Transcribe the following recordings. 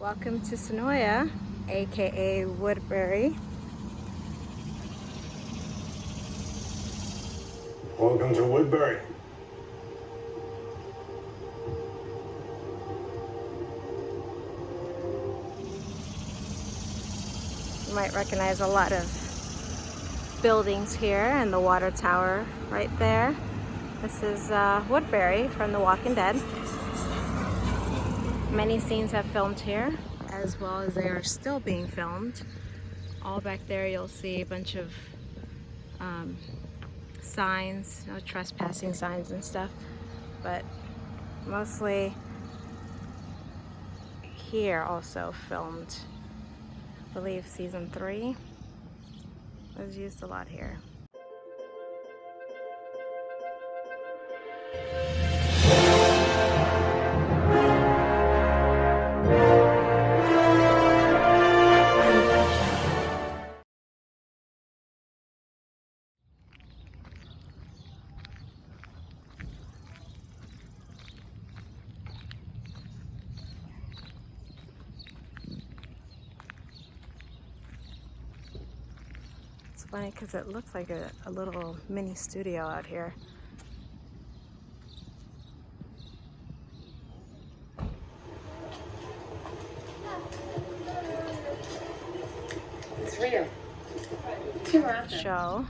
Welcome to Senoia, aka Woodbury. Welcome to Woodbury. You might recognize a lot of buildings here and the water tower right there. This is Woodbury from The Walking Dead. Many scenes have filmed here, as well as they are still being filmed. All back there you'll see a bunch of signs, no trespassing signs and stuff, but mostly here also filmed. I believe season 3 was used a lot here. It's funny because it looks like a little mini studio out here. It's real. Show.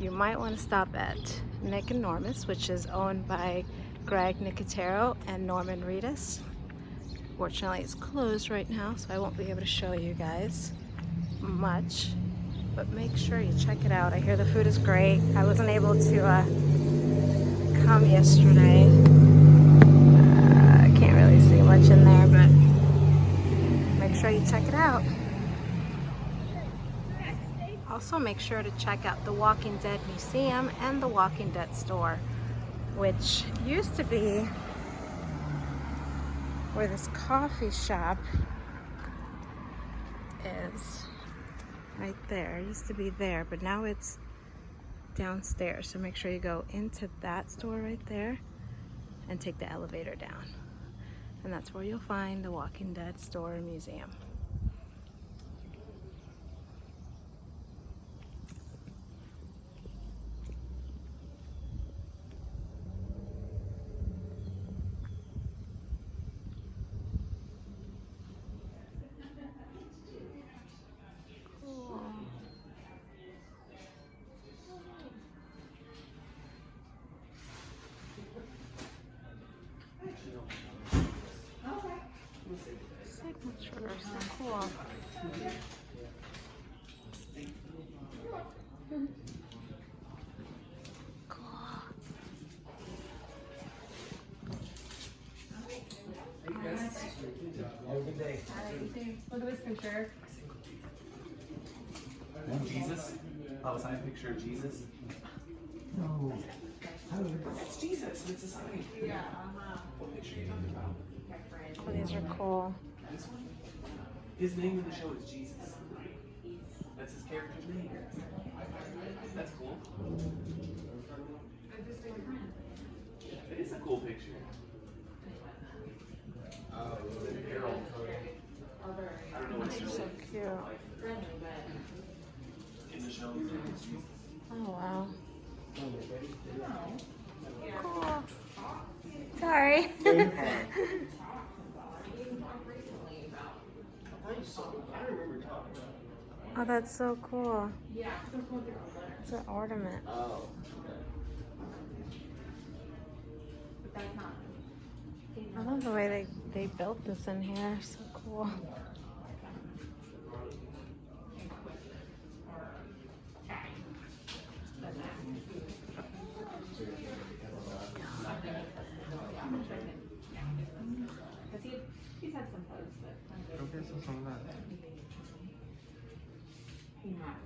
You might want to stop at Nick and Norma's, which is owned by Greg Nicotero and Norman Reedus. Fortunately, it's closed right now, so I won't be able to show you guys much. But make sure you check it out. I hear the food is great. I wasn't able to come yesterday. I can't really see much in there, but make sure you check it out. Also, make sure to check out the Walking Dead Museum and the Walking Dead store, which used to be where this coffee shop is. Right there. It used to be there, but now it's downstairs. So make sure you go into that store right there and take the elevator down. And that's where you'll find the Walking Dead store and museum. Signatures, so cool. Look at this picture. Jesus? Oh, sign a picture of Jesus? No. It's Jesus. It's a sign. Yeah. What picture are you talking about? Oh, these are cool. This one? His name in the show is Jesus. That's his character's name. That's cool. It is a cool picture. I don't know what it's So cute. in the show. His name is Jesus. Oh, wow. Cool. Sorry. Oh, that's so cool. It's an ornament. Oh. I love the way they built this in here. So cool. He's had some posts that Creo que esos son las. he might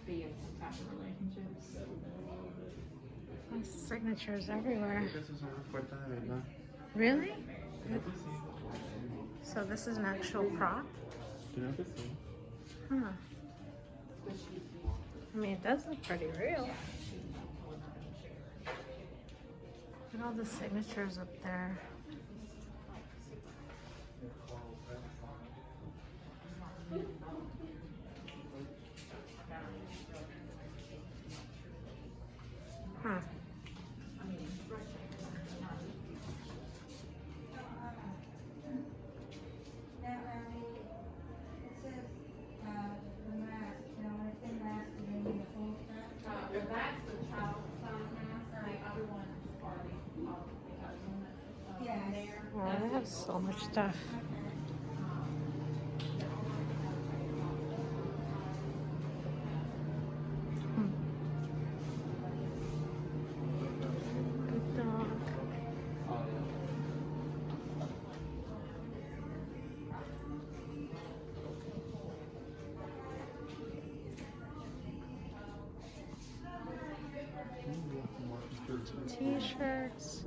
be in some type of relationships. There's signatures everywhere. Creo que esos son las puertas de verdad. Really? Creo que sí. So this is an actual prop? Creo que sí. Huh. I mean, it does look pretty real. Look at all the signatures up there. So much stuff. Good dog. T-shirts.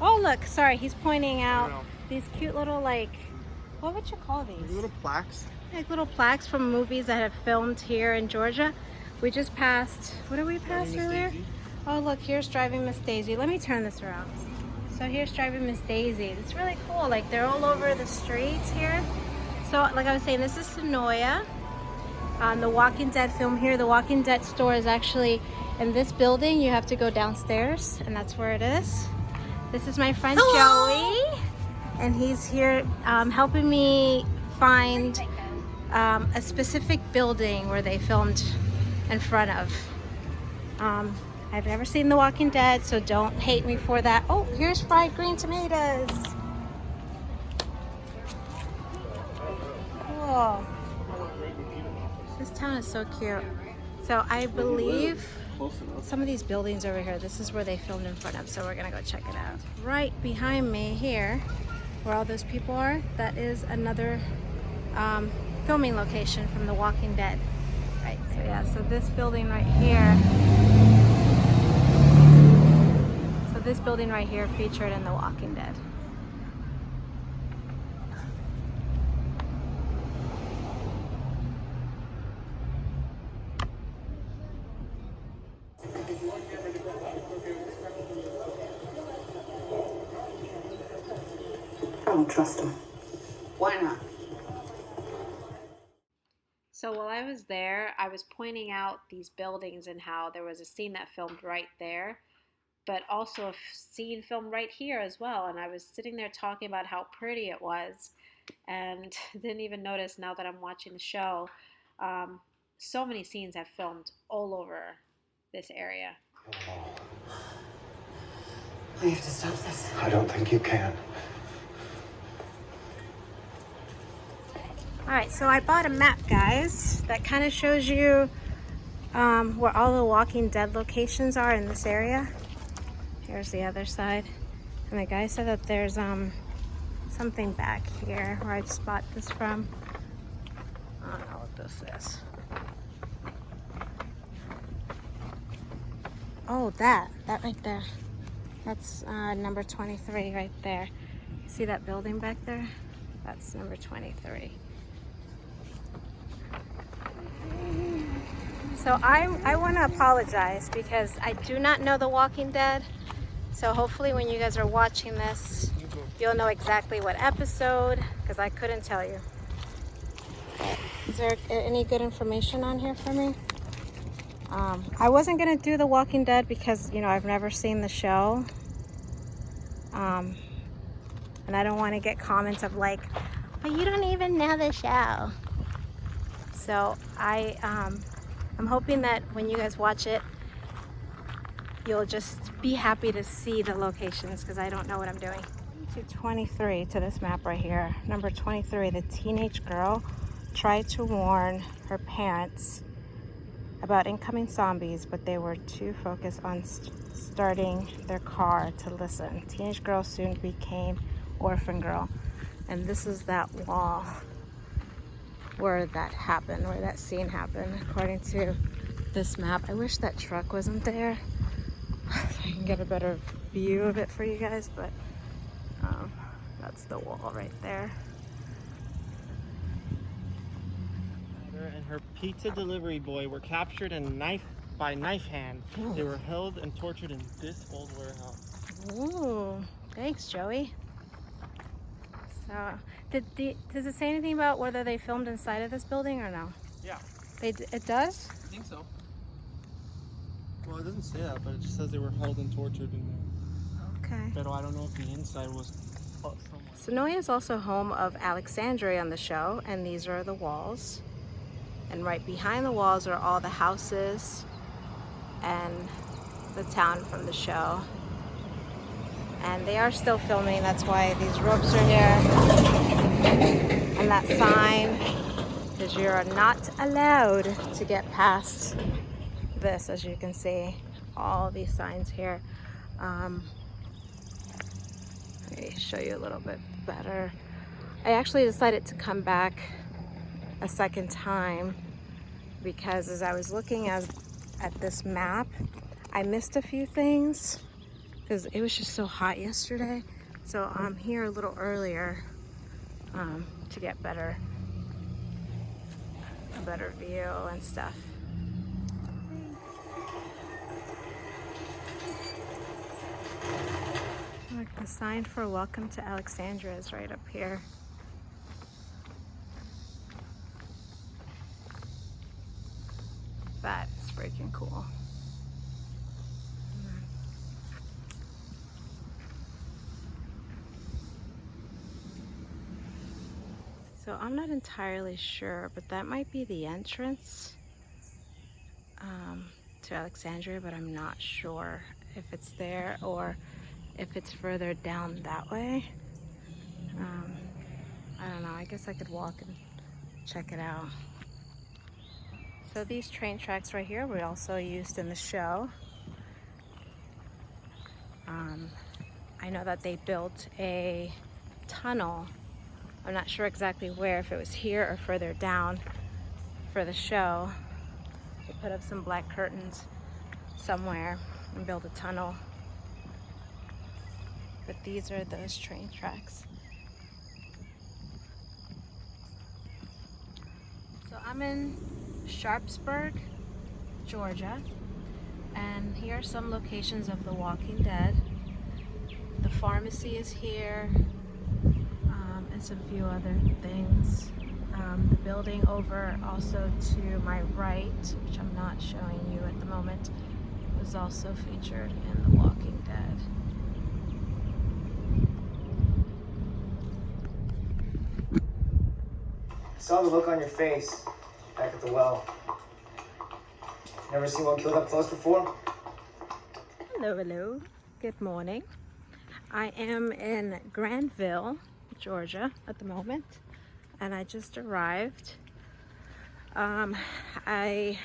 Oh look, sorry, he's pointing out these cute little, like, what would you call these? Little plaques. Like little plaques from movies that have filmed here in Georgia. We just passed, what did we pass earlier? Oh look, here's Driving Miss Daisy. Let me turn this around. So here's Driving Miss Daisy. It's really cool, like they're all over the streets here. So like I was saying, this is Senoia. The Walking Dead film here. The Walking Dead store is actually in this building. You have to go downstairs and that's where it is. This is my friend Joey, and he's here helping me find a specific building where they filmed in front of. I've never seen The Walking Dead, so don't hate me for that. Oh, here's fried green tomatoes. Cool. This town is so cute. So I believe some of these buildings over here, this is where they filmed in front of, so we're gonna go check it out. Right behind me here, where all those people are, that is another filming location from The Walking Dead. Right, so yeah, so this building right here, featured in The Walking Dead. I don't trust him. Why not? So while I was there, I was pointing out these buildings and how there was a scene that filmed right there, but also a scene filmed right here as well. And I was sitting there talking about how pretty it was, and didn't even notice now that I'm watching the show. So many scenes have filmed all over this area. I have to stop this. I don't think you can. Alright, so I bought a map, guys, that kind of shows you where all the Walking Dead locations are in this area. Here's the other side. And the guy said that there's something back here where I just bought this from. I don't know what this is. Oh, that right there. That's number 23 right there. See that building back there? That's number 23. So I want to apologize because I do not know The Walking Dead. So hopefully when you guys are watching this, you'll know exactly what episode, because I couldn't tell you. Is there any good information on here for me? I wasn't going to do The Walking Dead because, you know, I've never seen the show. And I don't want to get comments of like, oh, you don't even know the show. So I'm hoping that when you guys watch it, you'll just be happy to see the locations because I don't know what I'm doing. To 23, to this map right here. Number 23, the teenage girl tried to warn her parents about incoming zombies, but they were too focused on starting their car to listen. Teenage girl soon became orphan girl. And this is that wall where that happened, where that scene happened, according to this map. I wish that truck wasn't there so I can get a better view of it for you guys, but that's the wall right there. And her pizza delivery boy were captured and by knife hand. They were held and tortured in this old warehouse. Ooh, thanks, Joey. So, does it say anything about whether they filmed inside of this building or no? Yeah. It does? I think so. Well, it doesn't say that, but it just says they were held and tortured in there. Okay. But I don't know if the inside was up somewhere. Senoia is also home of Alexandria on the show, and these are the walls. And right behind the walls are all the houses and the town from the show. And they are still filming, that's why these ropes are here. And that sign, because you are not allowed to get past this, as you can see. All these signs here. Let me show you a little bit better. I actually decided to come back a second time because as I was looking at this map, I missed a few things because it was just so hot yesterday. So I'm here a little earlier to get a better view and stuff. Look, the sign for Welcome to Alexandria is right up here. That is freaking cool. So I'm not entirely sure, but that might be the entrance to Alexandria, but I'm not sure if it's there or if it's further down that way. I don't know, I guess I could walk and check it out. So these train tracks right here were also used in the show. I know that they built a tunnel. I'm not sure exactly where, if it was here or further down for the show. They put up some black curtains somewhere and built a tunnel. But these are those train tracks. So I'm in Sharpsburg, Georgia, and here are some locations of The Walking Dead. The pharmacy is here, and some few other things. The building over also to my right, which I'm not showing you at the moment, was also featured in The Walking Dead. Saw the look on your face back at the well. Never seen one killed up close before? Hello, hello. Good morning. I am in Granville, Georgia at the moment, and I just arrived. I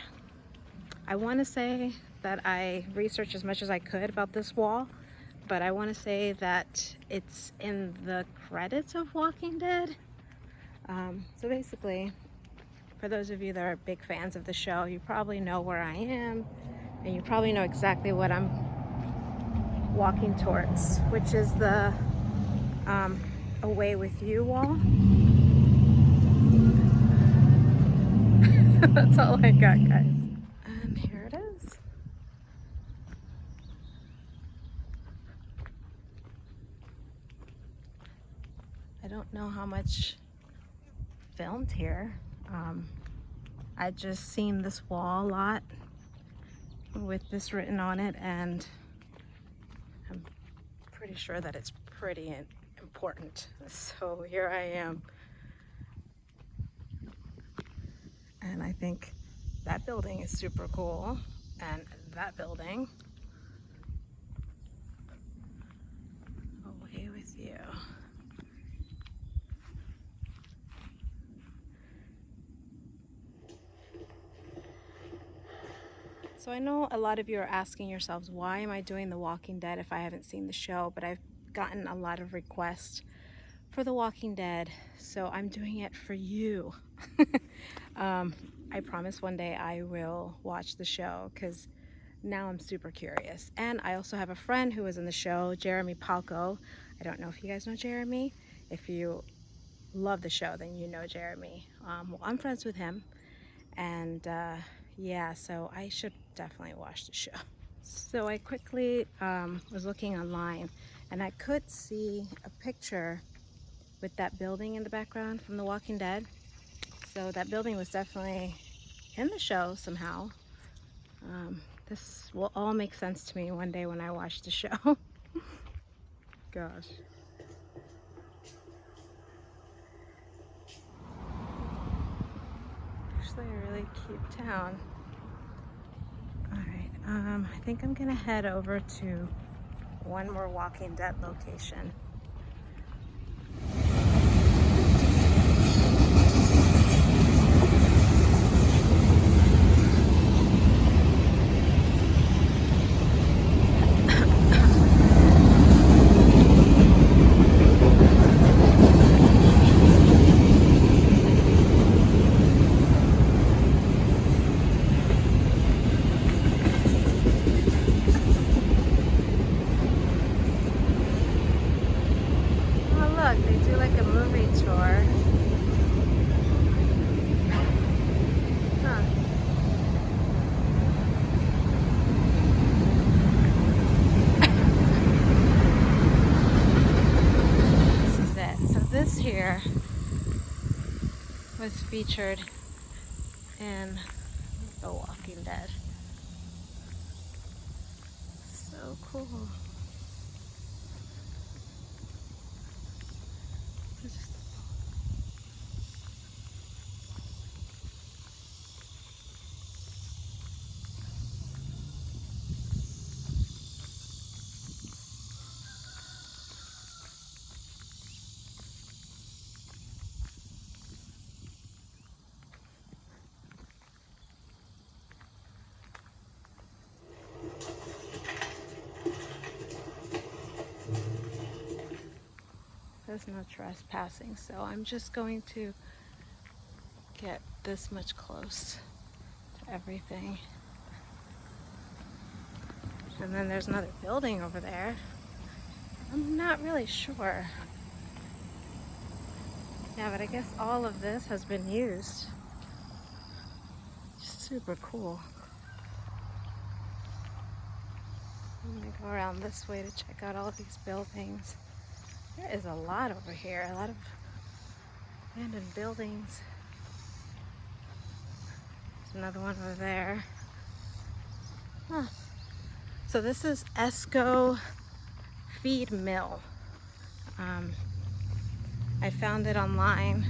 want to say that I researched as much as I could about this wall, but I want to say that it's in the credits of Walking Dead. So basically, for those of you that are big fans of the show, you probably know where I am, and you probably know exactly what I'm walking towards, which is the Away With You wall. That's all I got, guys. And here it is. I don't know how much filmed here. I just seen this wall a lot with this written on it, and I'm pretty sure that it's pretty important. So here I am. And I think that building is super cool, and that building, Away With You. So I know a lot of you are asking yourselves, why am I doing The Walking Dead if I haven't seen the show? But I've gotten a lot of requests for The Walking Dead. So I'm doing it for you. I promise one day I will watch the show because now I'm super curious. And I also have a friend who was in the show, Jeremy Palco. I don't know if you guys know Jeremy. If you love the show, then you know Jeremy. Well, I'm friends with him. And yeah, so I should definitely watch the show. So I quickly was looking online and I could see a picture with that building in the background from The Walking Dead. So that building was definitely in the show somehow. This will all make sense to me one day when I watch the show. Gosh. Actually a really cute town. Alright, I think I'm gonna head over to one more Walking Dead location. Here was featured in The Walking Dead. So cool. There's no trespassing, so I'm just going to get this much close to everything. And then there's another building over there. I'm not really sure. Yeah, but I guess all of this has been used. Super cool. I'm gonna go around this way to check out all these buildings. There is a lot over here, a lot of abandoned buildings. There's another one over there. Huh. So this is Esco Feed Mill. I found it online,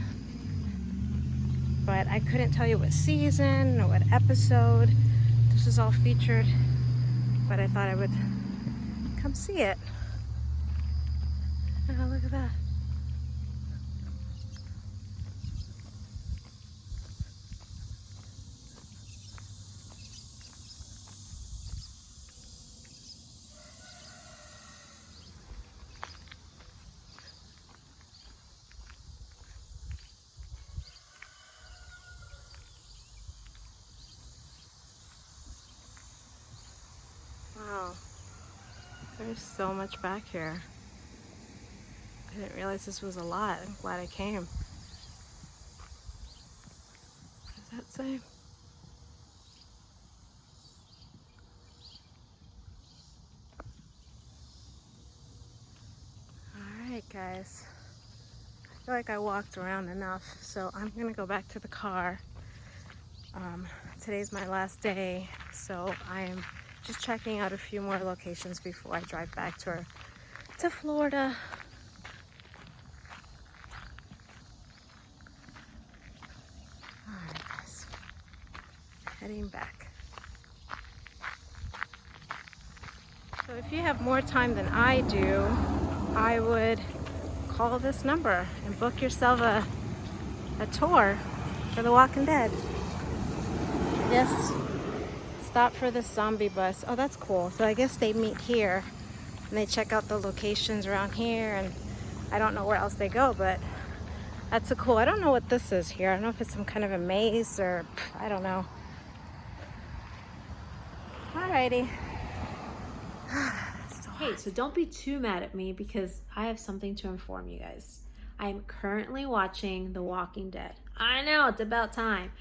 but I couldn't tell you what season or what episode this is all featured, but I thought I would come see it. Oh, look at that. Wow, there's so much back here. I didn't realize this was a lot. I'm glad I came. What does that say? Alright guys. I feel like I walked around enough, so I'm gonna go back to the car. Today's my last day, so I'm just checking out a few more locations before I drive back to Florida. Alright guys, heading back. So if you have more time than I do, I would call this number and book yourself a tour for The Walking Dead. Yes, stop for the zombie bus. Oh, that's cool. So I guess they meet here and they check out the locations around here and I don't know where else they go, but that's a cool. I don't know what this is here. I don't know if it's some kind of a maze or I don't know. Alrighty. Hey, so don't be too mad at me because I have something to inform you guys. I'm currently watching The Walking Dead. I know, it's about time.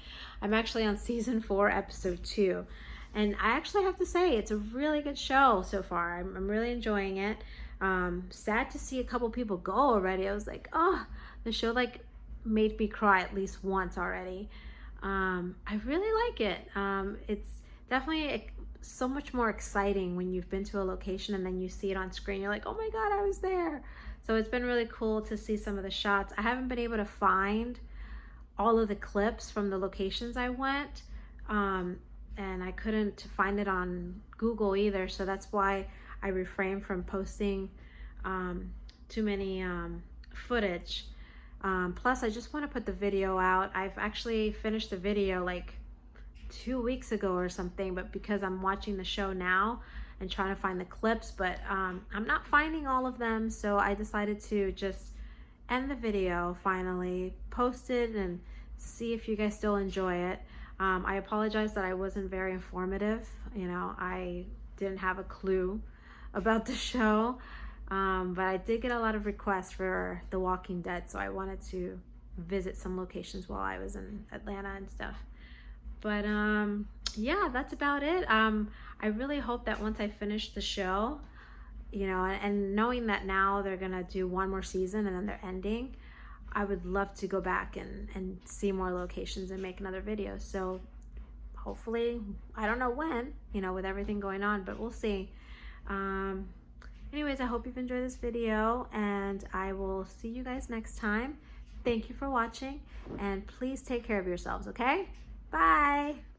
I'm actually on season 4, episode 2. And I actually have to say, it's a really good show so far. I'm really enjoying it. Sad to see a couple people go already. I was like, oh, the show like made me cry at least once already. I really like it. It's definitely so much more exciting when you've been to a location and then you see it on screen. You're like, oh my God, I was there. So it's been really cool to see some of the shots. I haven't been able to find all of the clips from the locations I went. And I couldn't find it on Google either. So that's why I refrained from posting too many footage. Plus, I just want to put the video out. I've actually finished the video like 2 weeks ago or something, but because I'm watching the show now and trying to find the clips, but I'm not finding all of them, so I decided to just end the video finally, post it, and see if you guys still enjoy it. I apologize that I wasn't very informative. You know, I didn't have a clue about the show, but I did get a lot of requests for The Walking Dead, so I wanted to visit some locations while I was in Atlanta and stuff. But yeah, that's about it. I really hope that once I finish the show, you know, and knowing that now they're gonna do one more season and then they're ending, I would love to go back and see more locations and make another video. So hopefully, I don't know when, you know, with everything going on, but we'll see. Anyways, I hope you've enjoyed this video and I will see you guys next time. Thank you for watching and please take care of yourselves, okay? Bye.